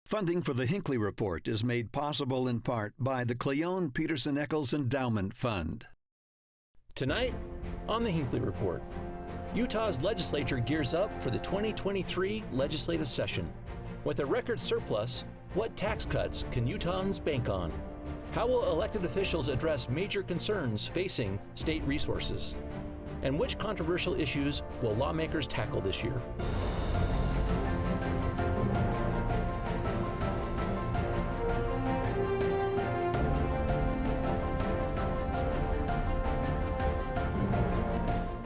Funding for the Hinckley Report is made possible in part by the Cleone Peterson Eccles Endowment Fund. Tonight on the Hinckley Report, Utah's legislature gears up for the 2023 legislative session. With a record surplus, what tax cuts can Utahns bank on? How will elected officials address major concerns facing state resources? And which controversial issues will lawmakers tackle this year?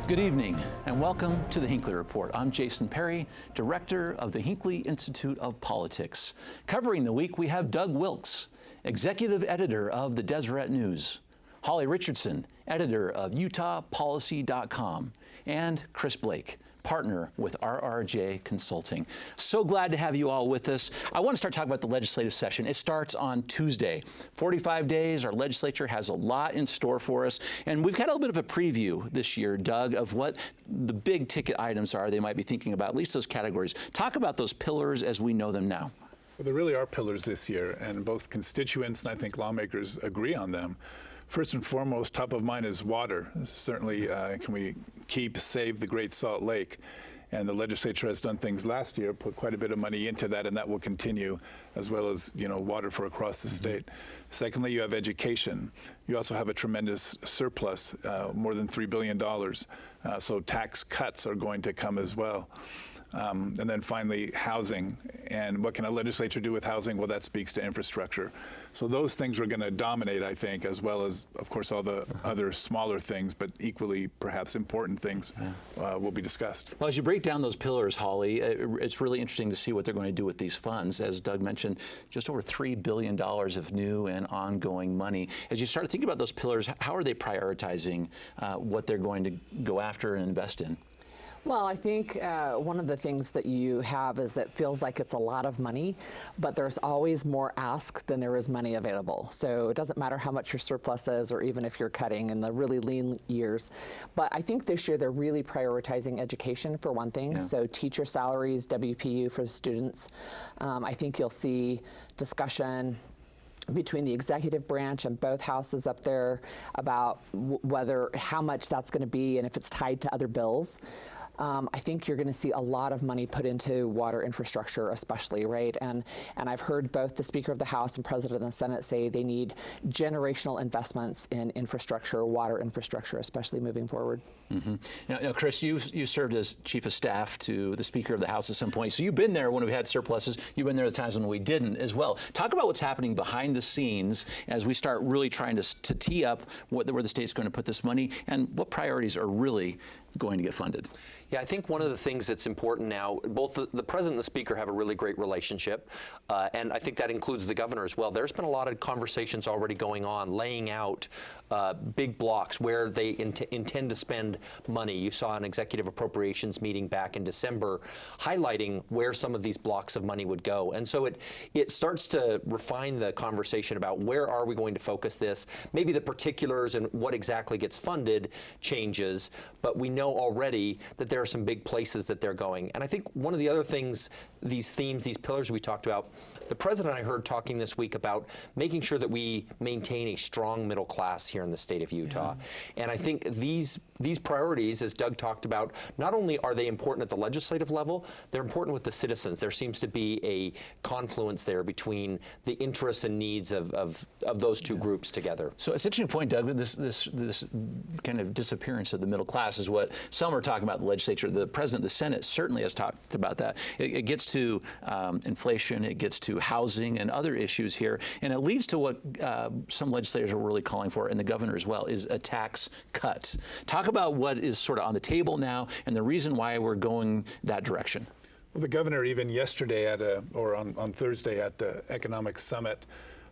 Good evening and welcome to the Hinckley Report. I'm Jason Perry, Director of the Hinckley Institute of Politics. Covering the week, we have Doug Wilks, Executive Editor of the Deseret News, Holly Richardson, Editor of UtahPolicy.com, and Chris Bleak, Partner with RRJ Consulting. So glad to have you all with us. I want to start talking about the legislative session. It starts on Tuesday. 45 days. Our legislature has a lot in store for us. And we've got a little bit of a preview this year, Doug, of what the big ticket items are they might be thinking about, at least those categories. Talk about those pillars as we know them now. Well, there really are pillars this year, and both constituents and I think lawmakers agree on them. First and foremost, top of mind is water. Certainly, can we save the Great Salt Lake? And the legislature has done things last year, put quite a bit of money into that, and that will continue, as well as, water for across the state. Secondly, you have education. You also have a tremendous surplus, more than $3 billion. So tax cuts are going to come as well. And then finally, housing. And what can a legislature do with housing? Well, that speaks to infrastructure. So those things are going to dominate, I think, as well as, of course, all the other smaller things, but equally perhaps important things will be discussed. Well, as you break down those pillars, Holly, it's really interesting to see what they're going to do with these funds. As Doug mentioned, just over $3 billion of new and ongoing money. As you start thinking about those pillars, how are they prioritizing what they're going to go after and invest in? Well, I think one of the things that you have is that it feels like it's a lot of money, but there's always more ask than there is money available. So it doesn't matter how much your surplus is or even if you're cutting in the really lean years. But I think this year they're really prioritizing education for one thing. So teacher salaries, WPU for the students. I think you'll see discussion between the executive branch and both houses up there about how much that's going to be and if it's tied to other bills. I think you're going to see a lot of money put into water infrastructure, especially, right? And I've heard both the Speaker of the House and President of the Senate say they need generational investments in infrastructure, water infrastructure, especially moving forward. Now, Chris, you served as Chief of Staff to the Speaker of the House at some point, so you've been there when we had surpluses. You've been there at times when we didn't as well. Talk about what's happening behind the scenes as we start really trying to tee up where the state's going to put this money and what priorities are really going to get funded. Yeah, I think one of the things that's important now, both the President and the Speaker have a really great relationship, and I think that includes the Governor as well. There's been a lot of conversations already going on, laying out big blocks where they intend to spend money. You saw an executive appropriations meeting back in December highlighting where some of these blocks of money would go. And so it starts to refine the conversation about where are we going to focus this. Maybe the particulars and what exactly gets funded changes, but we know already that there are some big places that they're going. And I think one of the other things, these themes, these pillars we talked about, the President I heard talking this week about making sure that we maintain a strong middle class here in the state of Utah. And I think these priorities, as Doug talked about, not only are they important at the legislative level, they're important with the citizens. There seems to be a confluence there between the interests and needs of those two groups together. So it's an interesting point, Doug, this kind of disappearance of the middle class is what some are talking about in the legislature. The President of the Senate certainly has talked about that. It gets to inflation, it gets to housing and other issues here, and it leads to what some legislators are really calling for, and the Governor as well, is a tax cut. Talk about what is sort of on the table now and the reason why we're going that direction. Well, the Governor even yesterday on Thursday at the Economic Summit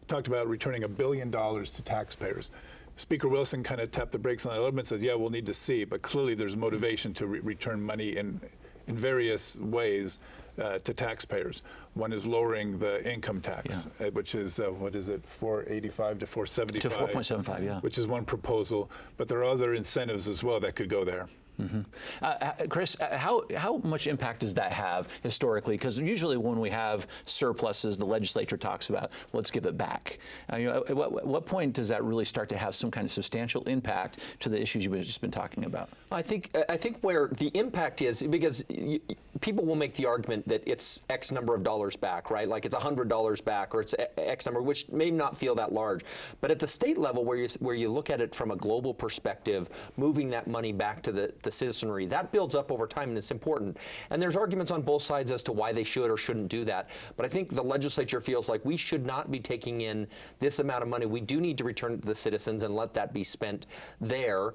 talked about returning $1 billion to taxpayers. Speaker Wilson kind of tapped the brakes on that a little bit and says, yeah, we'll need to see, but clearly there's motivation to return money in various ways to taxpayers. One is lowering the income tax, which is, what is it, $485 to $475? To $4.75, yeah. Which is one proposal, but there are other incentives as well that could go there. Chris, how much impact does that have historically? Because usually when we have surpluses, the legislature talks about, let's give it back. At what point does that really start to have some kind of substantial impact to the issues you've just been talking about? I think where the impact is, because people will make the argument that it's X number of dollars back, right? Like it's $100 back, or it's X number, which may not feel that large. But at the state level, where you look at it from a global perspective, moving that money back to the citizenry, that builds up over time, and it's important. And there's arguments on both sides as to why they should or shouldn't do that. But I think the legislature feels like we should not be taking in this amount of money. We do need to return it to the citizens and let that be spent there,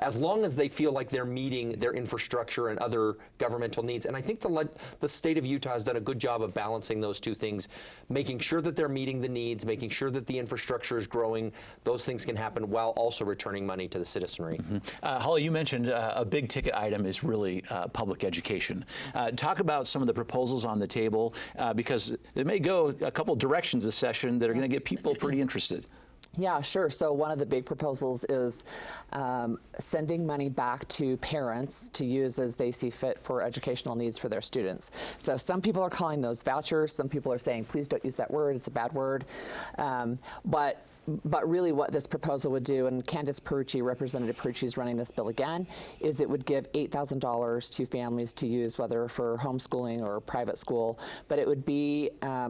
as long as they feel like they're meeting their infrastructure and other governmental needs. And I think the state of Utah has done a good job of balancing those two things, making sure that they're meeting the needs, making sure that the infrastructure is growing. Those things can happen while also returning money to the citizenry. Holly, you mentioned a big ticket item is really public education. Talk about some of the proposals on the table, because it may go a couple directions this session that are going to get people pretty interested. Yeah, sure. So one of the big proposals is sending money back to parents to use as they see fit for educational needs for their students. So some people are calling those vouchers. Some people are saying, please don't use that word. It's a bad word. But really what this proposal would do, and Candace Perucci, Representative Perucci is running this bill again, is it would give $8,000 to families to use, whether for homeschooling or private school. But it would be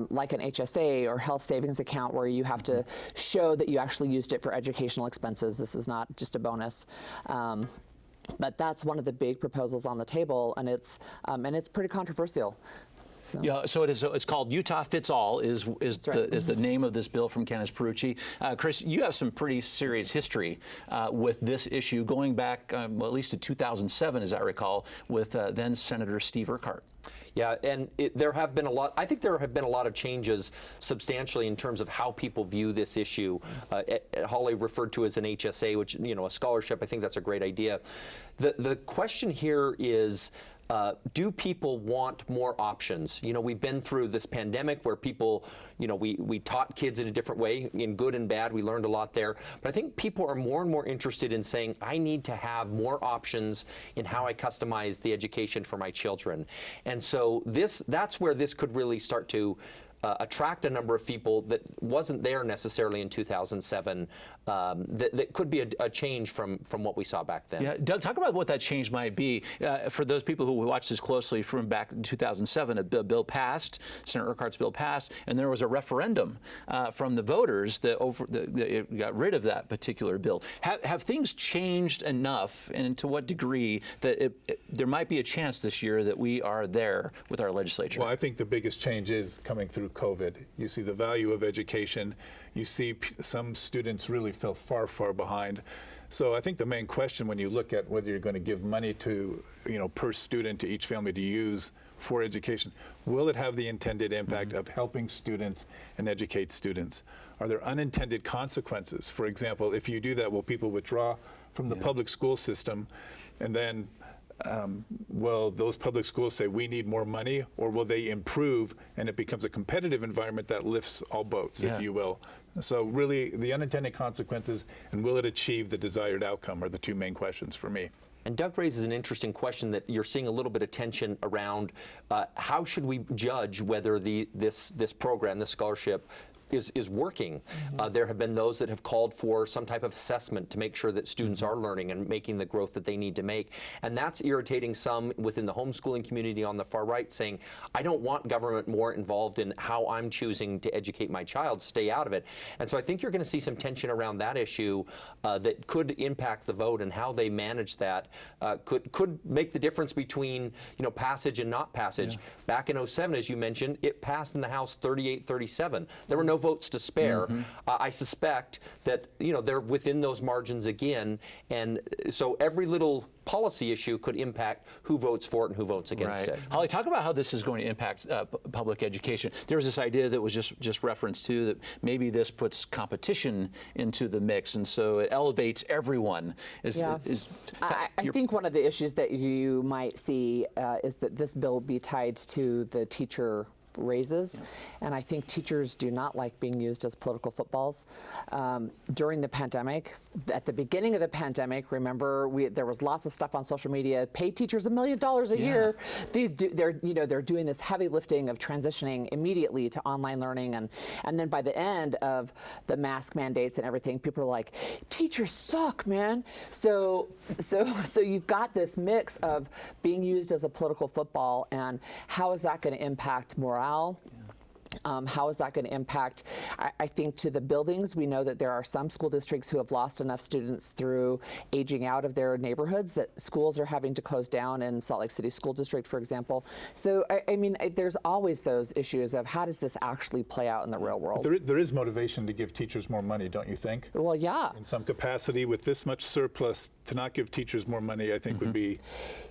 like an HSA or health savings account where you have to show that you actually used it for educational expenses. This is not just a bonus. But that's one of the big proposals on the table, and it's pretty controversial. So. Yeah, so it's called Utah Fits All is the name of this bill from Candace Perucci. Chris, you have some pretty serious history with this issue, going back at least to 2007, as I recall, with then Senator Steve Urquhart. Yeah, and there have been a lot. I think there have been a lot of changes substantially in terms of how people view this issue. Holly referred to as an HSA, which, a scholarship. I think that's a great idea. The question here is, do people want more options? We've been through this pandemic where people, we taught kids in a different way, in good and bad. We learned a lot there. But I think people are more and more interested in saying, I need to have more options in how I customize the education for my children. And so that's where this could really start to attract a number of people that wasn't there necessarily in 2007, that could be a change from what we saw back then. Yeah, Doug, talk about what that change might be. For those people who watched this closely, from back in 2007, a bill passed, Senator Urquhart's bill passed, and there was a referendum from the voters that got rid of that particular bill. Have things changed enough, and to what degree, that there might be a chance this year that we are there with our legislature? Well, I think the biggest change is coming through COVID. You see the value of education. You see some students really feel far, far behind. So I think the main question when you look at whether you're going to give money to, per student to each family to use for education, will it have the intended impact of helping students and educate students? Are there unintended consequences? For example, if you do that, will people withdraw from the public school system, and then will those public schools say we need more money, or will they improve and it becomes a competitive environment that lifts all boats, if you will? So really, the unintended consequences and will it achieve the desired outcome are the two main questions for me. And Doug raises an interesting question that you're seeing a little bit of tension around. How should we judge whether this program, this scholarship, is working? There have been those that have called for some type of assessment to make sure that students are learning and making the growth that they need to make. And that's irritating some within the homeschooling community on the far right, saying, I don't want government more involved in how I'm choosing to educate my child, stay out of it. And so I think you're going to see some tension around that issue that could impact the vote, and how they manage that could make the difference between passage and not passage. Back in 2007, as you mentioned, it passed in the House 38-37. There were no votes to spare. I suspect that they're within those margins again, and so every little policy issue could impact who votes for it and who votes against it. Holly, talk about how this is going to impact public education. There was this idea that was just referenced to, that maybe this puts competition into the mix, and so it elevates everyone. I think one of the issues that you might see is that this bill be tied to the teacher raises. And I think teachers do not like being used as political footballs. During the pandemic, at the beginning of the pandemic, remember, there was lots of stuff on social media, pay teachers $1 million a year. They're doing this heavy lifting of transitioning immediately to online learning. And then by the end of the mask mandates and everything, people are like, teachers suck, man. So you've got this mix of being used as a political football, and how is that going to impact morale? How is that going to impact, I think, to the buildings? We know that there are some school districts who have lost enough students through aging out of their neighborhoods that schools are having to close down in Salt Lake City School District, for example. So, there's always those issues of how does this actually play out in the real world? There is motivation to give teachers more money, don't you think? Well, yeah. In some capacity, with this much surplus, to not give teachers more money, I think would be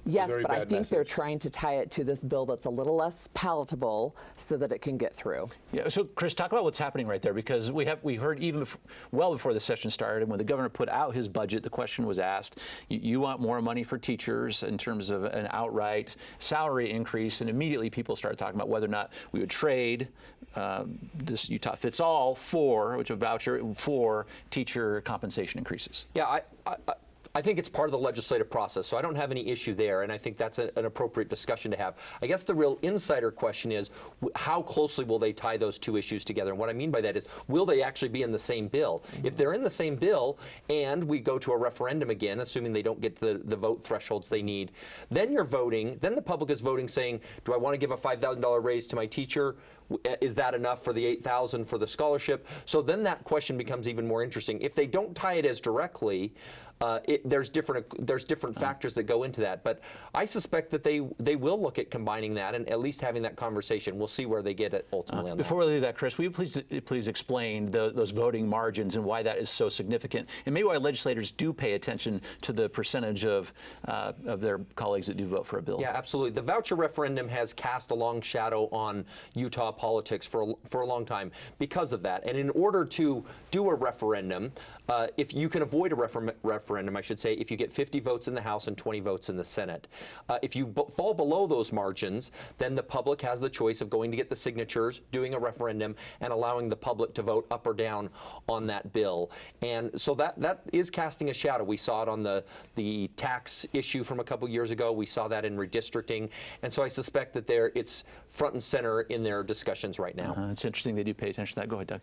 yes, a very but bad I think message. they're trying to tie it to this bill that's a little less palatable so that it can get through. Yeah. So, Chris, talk about what's happening right there, because we heard even well before the session started, when the governor put out his budget, the question was asked: you want more money for teachers in terms of an outright salary increase? And immediately people started talking about whether or not we would trade this Utah Fits All which a voucher for teacher compensation increases. Yeah, I think it's part of the legislative process, so I don't have any issue there, and I think that's an appropriate discussion to have. I guess the real insider question is, how closely will they tie those two issues together? And what I mean by that is, will they actually be in the same bill? If they're in the same bill and we go to a referendum again, assuming they don't get the vote thresholds they need, then you're voting, then the public is voting saying, do I want to give a $5,000 raise to my teacher? Is that enough for the $8,000 for the scholarship? So then that question becomes even more interesting. If they don't tie it as directly, there's different factors that go into that. But I suspect that they will look at combining that and at least having that conversation. We'll see where they get it ultimately on that. Before we leave that, Chris, will you please explain those voting margins and why that is so significant, and maybe why legislators do pay attention to the percentage of their colleagues that do vote for a bill? Yeah, absolutely. The voucher referendum has cast a long shadow on Utah politics for a long time because of that. And in order to do a referendum, if you can avoid a referendum, I should say, if you get 50 votes in the House and 20 votes in the Senate. If you fall below those margins, then the public has the choice of going to get the signatures, doing a referendum, and allowing the public to vote up or down on that bill. And so that is casting a shadow. We saw it on the tax issue from a couple years ago. We saw that in redistricting. And so I suspect that it's front and center in their discussions right now. It's interesting they do pay attention to that. Go ahead, Doug.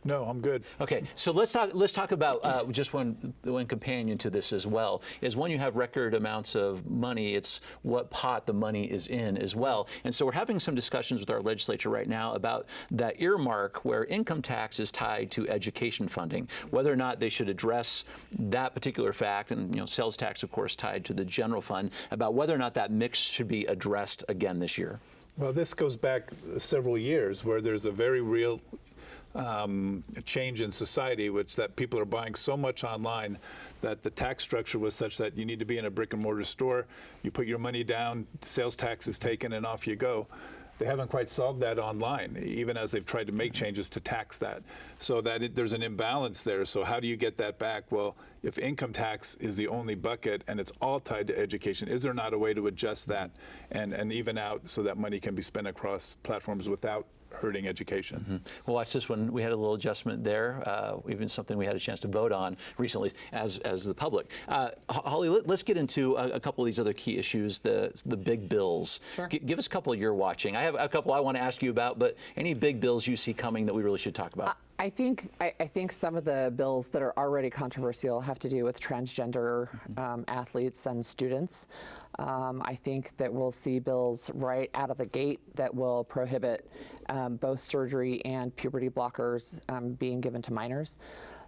No, I'm good. Okay, so let's talk about just one companion to this as well, is when you have record amounts of money, it's what pot the money is in as well. And so we're having some discussions with our legislature right now about that earmark where income tax is tied to education funding, whether or not they should address that particular fact, and sales tax, of course, tied to the general fund, about whether or not that mix should be addressed again this year. Well, this goes back several years where there's a very real change in society, which that people are buying so much online that the tax structure was such that you need to be in a brick and mortar store, you put your money down, sales tax is taken, and off you go. They haven't quite solved that online, even as they've tried to make changes to tax that. So that there's an imbalance there. So how do you get that back? Well, if income tax is the only bucket and it's all tied to education, is there not a way to adjust that and even out so that money can be spent across platforms without hurting education? Mm-hmm. Well, watch this one. We had a little adjustment there, even something we had a chance to vote on recently as the public. Holly, let's get into a couple of these other key issues, the big bills. Sure. Give us a couple you're watching. I have a couple I want to ask you about, but any big bills you see coming that we really should talk about? I think some of the bills that are already controversial have to do with transgender athletes and students. I think that we'll see bills right out of the gate that will prohibit both surgery and puberty blockers being given to minors.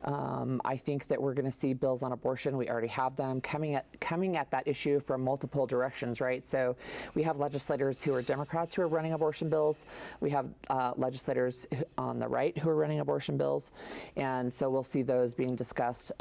I think that we're going to see bills on abortion. We already have them coming at that issue from multiple directions, right? So we have legislators who are Democrats who are running abortion bills. We have legislators on the right who are running abortion bills. And so we'll see those being discussed.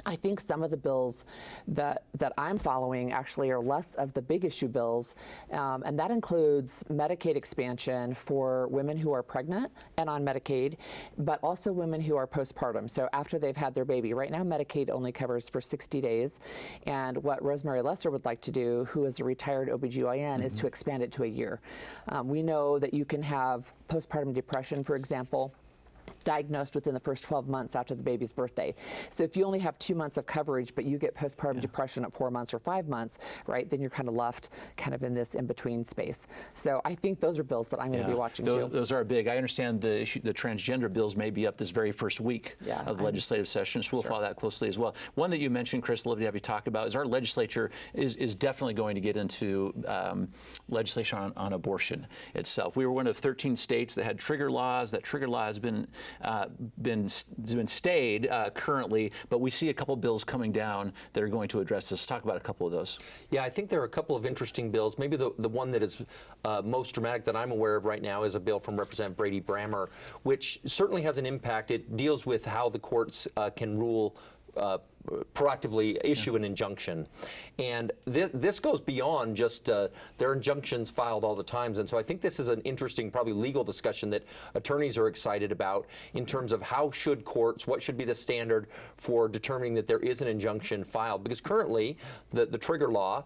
I think some of the bills that I'm following actually are less of the big issue bills, and that includes Medicaid expansion for women who are pregnant and on Medicaid, but also women who are postpartum, so after they've had their baby. Right now, Medicaid only covers for 60 days, and what Rosemary Lesser would like to do, who is a retired OBGYN, is to expand it to a year. We know that you can have postpartum depression, for example, diagnosed within the first 12 months after the baby's birthday. So if you only have 2 months of coverage, but you get postpartum depression at 4 months or 5 months, right, then you're kind of left kind of in this in-between space. So I think those are bills that I'm going to be watching too. Those are big. I understand the transgender bills may be up this very first week of the legislative session, so we'll follow that closely as well. One that you mentioned, Chris, love to have you talk about, is our legislature is definitely going to get into legislation on abortion itself. We were one of 13 states that had trigger laws. That trigger law has been stayed currently, but we see a couple bills coming down that are going to address this. Talk about a couple of those. Yeah, I think there are a couple of interesting bills. Maybe the one that is most dramatic that I'm aware of right now is a bill from Representative Brady Brammer, which certainly has an impact. It deals with how the courts can rule proactively issue an injunction. And this goes beyond just there are injunctions filed all the time. And so I think this is an interesting, probably legal discussion that attorneys are excited about in terms of how should courts, what should be the standard for determining that there is an injunction filed. Because currently the trigger law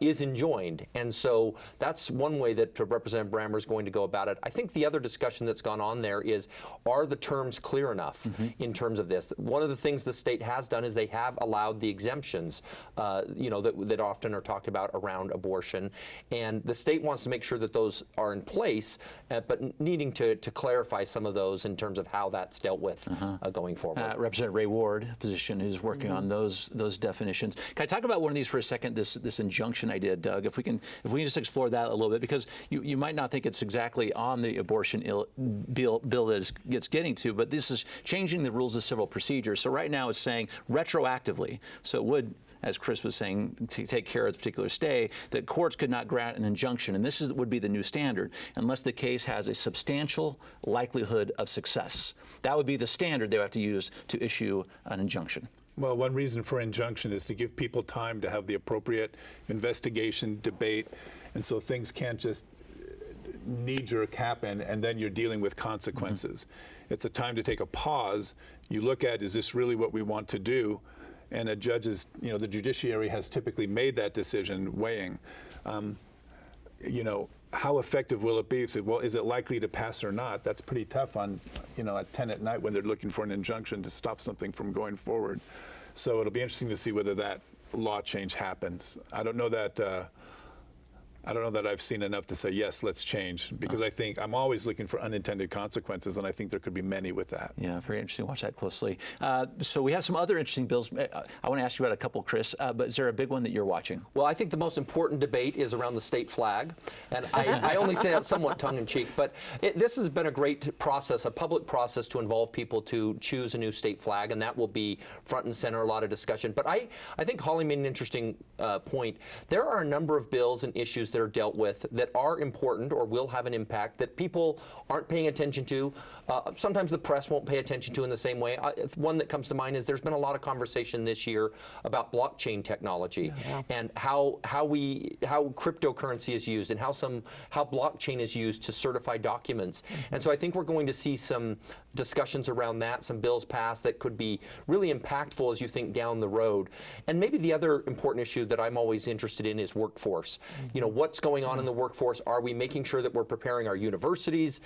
is enjoined. And so that's one way that Representative Brammer is going to go about it. I think the other discussion that's gone on there is, are the terms clear enough in terms of this? One of the things the state has done is they have allowed the exemptions, that often are talked about around abortion, and the state wants to make sure that those are in place, but needing to clarify some of those in terms of how that's dealt with going forward. Representative Ray Ward, a physician who's working on those definitions. Can I talk about one of these for a second? This injunction idea, Doug. If we can just explore that a little bit, because you might not think it's exactly on the abortion bill that it's getting to, but this is changing the rules of civil procedure. So right now it's saying retroactively. So it would, as Chris was saying, to take care of the particular stay, that courts could not grant an injunction, and this would be the new standard, unless the case has a substantial likelihood of success. That would be the standard they would have to use to issue an injunction. Well, one reason for injunction is to give people time to have the appropriate investigation, debate, and so things can't just knee-jerk happen and then you're dealing with consequences. It's a time to take a pause. You look at, is this really what we want to do? And a judge's, the judiciary has typically made that decision, weighing, how effective will it be? So, well, is it likely to pass or not? That's pretty tough on, at 10 at night when they're looking for an injunction to stop something from going forward. So it'll be interesting to see whether that law change happens. I don't know that I've seen enough to say, yes, let's change, because I think I'm always looking for unintended consequences, and I think there could be many with that. Yeah, very interesting. Watch that closely. So we have some other interesting bills. I want to ask you about a couple, Chris, but is there a big one that you're watching? Well, I think the most important debate is around the state flag, and I only say that somewhat tongue-in-cheek, but this has been a great process, a public process to involve people to choose a new state flag, and that will be front and center, a lot of discussion. But I think Holly made an interesting point. There are a number of bills and issues that are dealt with that are important or will have an impact that people aren't paying attention to. Sometimes the press won't pay attention to in the same way. One that comes to mind is there's been a lot of conversation this year about blockchain technology and how cryptocurrency is used and how blockchain is used to certify documents. And so I think we're going to see some discussions around that, some bills passed that could be really impactful as you think down the road. And maybe the other important issue that I'm always interested in is workforce. What's going on in the workforce? Are we making sure that we're preparing our universities,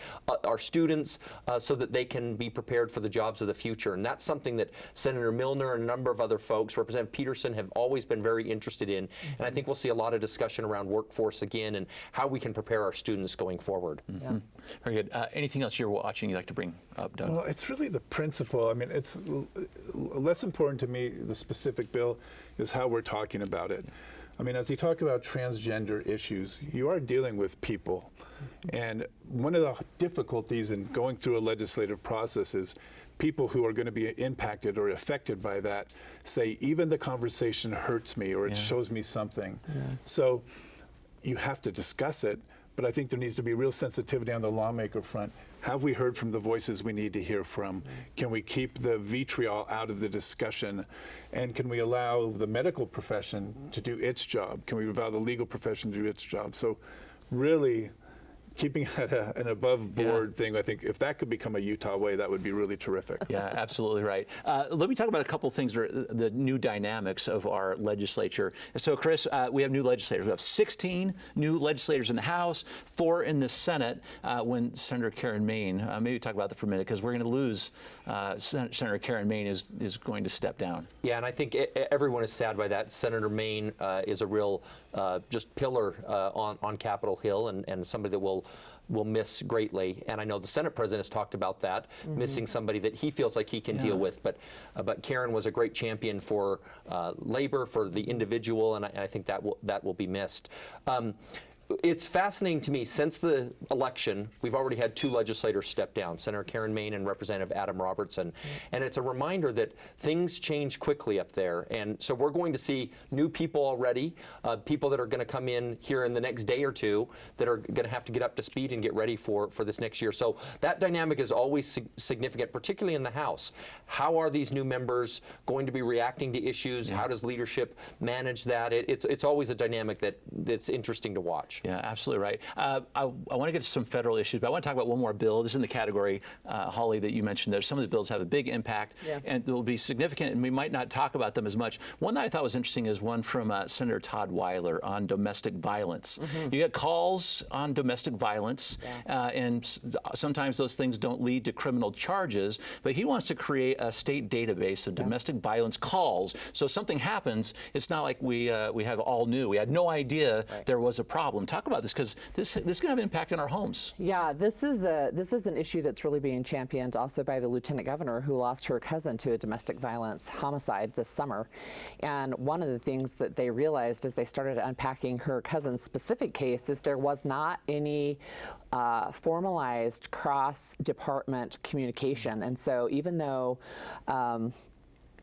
our students, so that they can be prepared for the jobs of the future? And that's something that Senator Milner and a number of other folks, Representative Peterson, have always been very interested in. And I think we'll see a lot of discussion around workforce again and how we can prepare our students going forward. Very good. Anything else you're watching you'd like to bring up, Doug? Well, it's really the principle. I mean, it's less important to me, the specific bill, is how we're talking about it. I mean, as you talk about transgender issues, you are dealing with people. And one of the difficulties in going through a legislative process is people who are going to be impacted or affected by that say, even the conversation hurts me or it shows me something. So you have to discuss it, but I think there needs to be real sensitivity on the lawmaker front. Have we heard from the voices we need to hear from? Can we keep the vitriol out of the discussion? And can we allow the medical profession to do its job? Can we allow the legal profession to do its job? So really keeping it at an above board thing, I think if that could become a Utah way, that would be really terrific. Yeah, absolutely right. Let me talk about a couple of things, the new dynamics of our legislature. So, Chris, we have new legislators. We have 16 new legislators in the House, 4 in the Senate. When Senator Karen Maine, maybe talk about that for a minute, because we're going to lose Senator Karen Maine is going to step down. Yeah, and I think everyone is sad by that. Senator Maine is a real just pillar on Capitol Hill, and somebody that will miss greatly. And I know the Senate president has talked about that, missing somebody that he feels like he can deal with. But Karen was a great champion for labor, for the individual, and I think that will be missed. It's fascinating to me, since the election, we've already had 2 legislators step down, Senator Karen Maine and Representative Adam Robertson. And it's a reminder that things change quickly up there. And so we're going to see new people already, people that are going to come in here in the next day or 2 that are going to have to get up to speed and get ready for this next year. So that dynamic is always significant, particularly in the House. How are these new members going to be reacting to issues? How does leadership manage that? It's always a dynamic that's interesting to watch. Yeah, absolutely right. I want to get to some federal issues, but I want to talk about one more bill. This is in the category, Holly, that you mentioned there. Some of the bills have a big impact, and will be significant, and we might not talk about them as much. One that I thought was interesting is one from Senator Todd Weiler on domestic violence. You get calls on domestic violence, and sometimes those things don't lead to criminal charges, but he wants to create a state database of domestic violence calls. So if something happens, it's not like we have all new. We had no idea there was a problem. Talk about this, because this can have an impact on our homes. Yeah, this is an issue that's really being championed also by the Lieutenant Governor, who lost her cousin to a domestic violence homicide this summer. And one of the things that they realized as they started unpacking her cousin's specific case is there was not any formalized cross-department communication. And so even though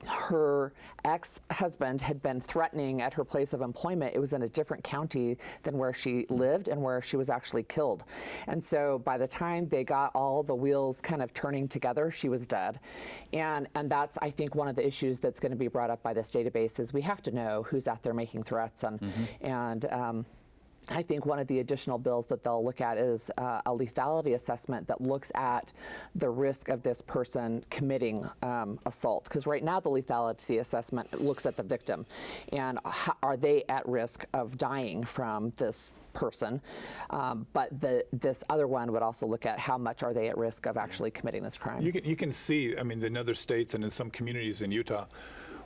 her ex-husband had been threatening at her place of employment, it was in a different county than where she lived and where she was actually killed. And so by the time they got all the wheels kind of turning together, she was dead. And that's, I think, one of the issues that's going to be brought up by this database is we have to know who's out there making threats. And I think one of the additional bills that they'll look at is a lethality assessment that looks at the risk of this person committing assault. Because right now the lethality assessment looks at the victim and are they at risk of dying from this person. But this other one would also look at how much are they at risk of actually committing this crime. You can see, I mean, in other states and in some communities in Utah,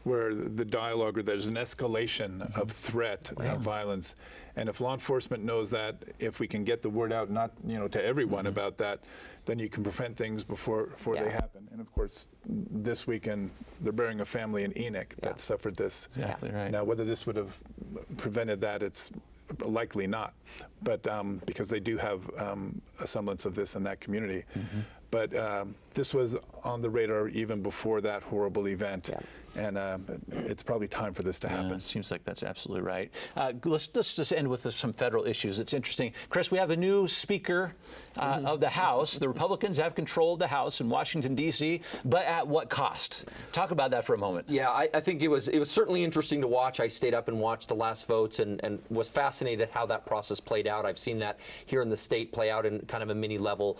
where the dialogue or there's an escalation of threat, violence. And if law enforcement knows that, if we can get the word out, not to everyone about that, then you can prevent things before they happen. And of course, this weekend they're burying a family in Enoch that suffered this. Exactly right. Now, whether this would have prevented that, it's likely not. But because they do have a semblance of this in that community. But this was on the radar even before that horrible event. And it's probably time for this to happen. It seems like that's absolutely right. Let's just end with some federal issues. It's interesting. Chris, we have a new Speaker of the House. The Republicans have control of the House in Washington, D.C., but at what cost? Talk about that for a moment. Yeah, I think it was certainly interesting to watch. I stayed up and watched the last votes and was fascinated at how that process played out. I've seen that here in the state play out in kind of a mini level.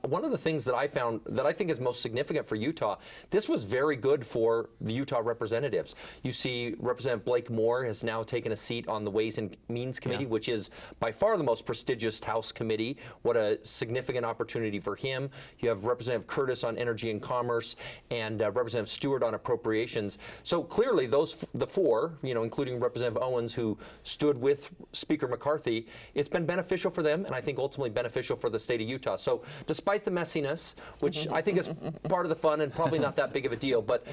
One of the things that I found that I think is most significant for Utah, this was very good for the Utah representatives. You see Representative Blake Moore has now taken a seat on the Ways and Means Committee, which is by far the most prestigious House committee. What a significant opportunity for him. You have Representative Curtis on Energy and Commerce and Representative Stewart on Appropriations. So clearly the 4, including Representative Owens, who stood with Speaker McCarthy, it's been beneficial for them and I think ultimately beneficial for the state of Utah. So despite the messiness, which I think is part of the fun and probably not that big of a deal, but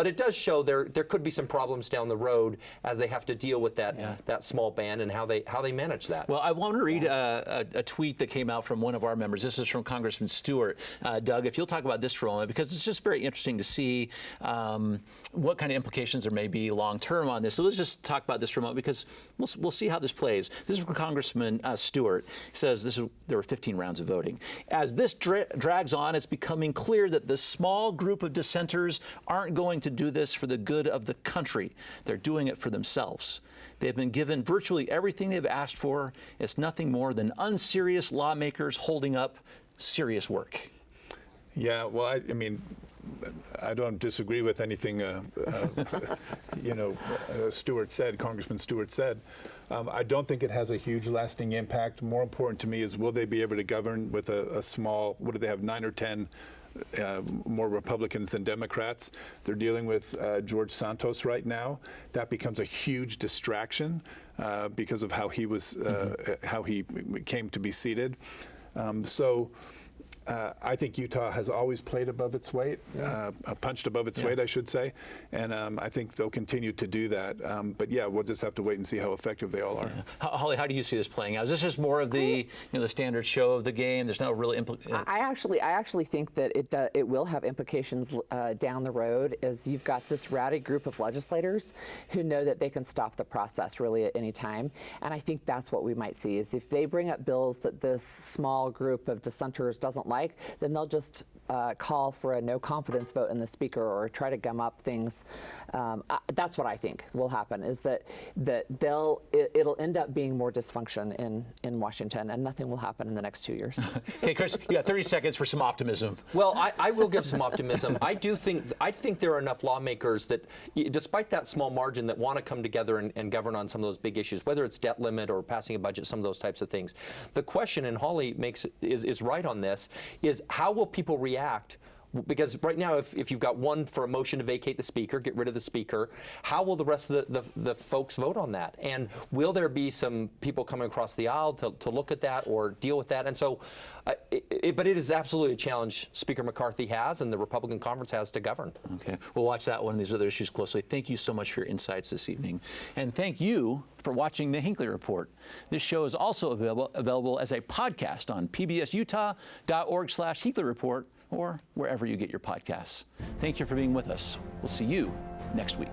it it does show there could be some problems down the road as they have to deal with that small band and how they manage that. Well, I want to read a tweet that came out from one of our members. This is from Congressman Stewart. Doug, if you'll talk about this for a moment, because it's just very interesting to see what kind of implications there may be long term on this. So let's just talk about this for a moment, because we'll see how this plays. This is from Congressman Stewart. He says there were 15 rounds of voting. As this drags on, it's becoming clear that the small group of dissenters aren't going to do this for the good of the country. They're doing it for themselves. They've been given virtually everything they've asked for. It's nothing more than unserious lawmakers holding up serious work. Yeah, well, I mean, I don't disagree with anything Stewart said, Congressman Stewart said. I don't think it has a huge lasting impact. More important to me is, will they be able to govern with a small, what do they have, 9 or 10 more Republicans than Democrats? They're dealing with George Santos right now. That becomes a huge distraction because of how he was, how he came to be seated. I think Utah has always played above its weight, punched above its weight, I should say, and I think they'll continue to do that. But yeah, we'll just have to wait and see how effective they all are. Yeah. Holly, how do you see this playing out? Is this just more of the the standard show of the game? There's no real I actually think that it will have implications down the road, as you've got this rowdy group of legislators who know that they can stop the process really at any time. And I think that's what we might see, is if they bring up bills that this small group of dissenters doesn't like, then they'll just call for a no confidence vote in the speaker or try to gum up things. That's what I think will happen, is that it'll end up being more dysfunction in Washington, and nothing will happen in the next 2 years. Okay, Chris, you got 30 seconds for some optimism. Well, I will give some optimism. I think there are enough lawmakers that, despite that small margin, that want to come together and govern on some of those big issues, whether it's debt limit or passing a budget, some of those types of things. The question, and Holly is right on this, is how will people react? Because right now, if you've got one for a motion to vacate the speaker, get rid of the speaker, how will the rest of the folks vote on that? And will there be some people coming across the aisle to look at that or deal with that? And so, but it is absolutely a challenge Speaker McCarthy has and the Republican conference has to govern. Okay, we'll watch that one and these other issues closely. Thank you so much for your insights this evening. And thank you for watching the Hinckley Report. This show is also available as a podcast on pbsutah.org/Hinckley Report, or wherever you get your podcasts. Thank you for being with us. We'll see you next week.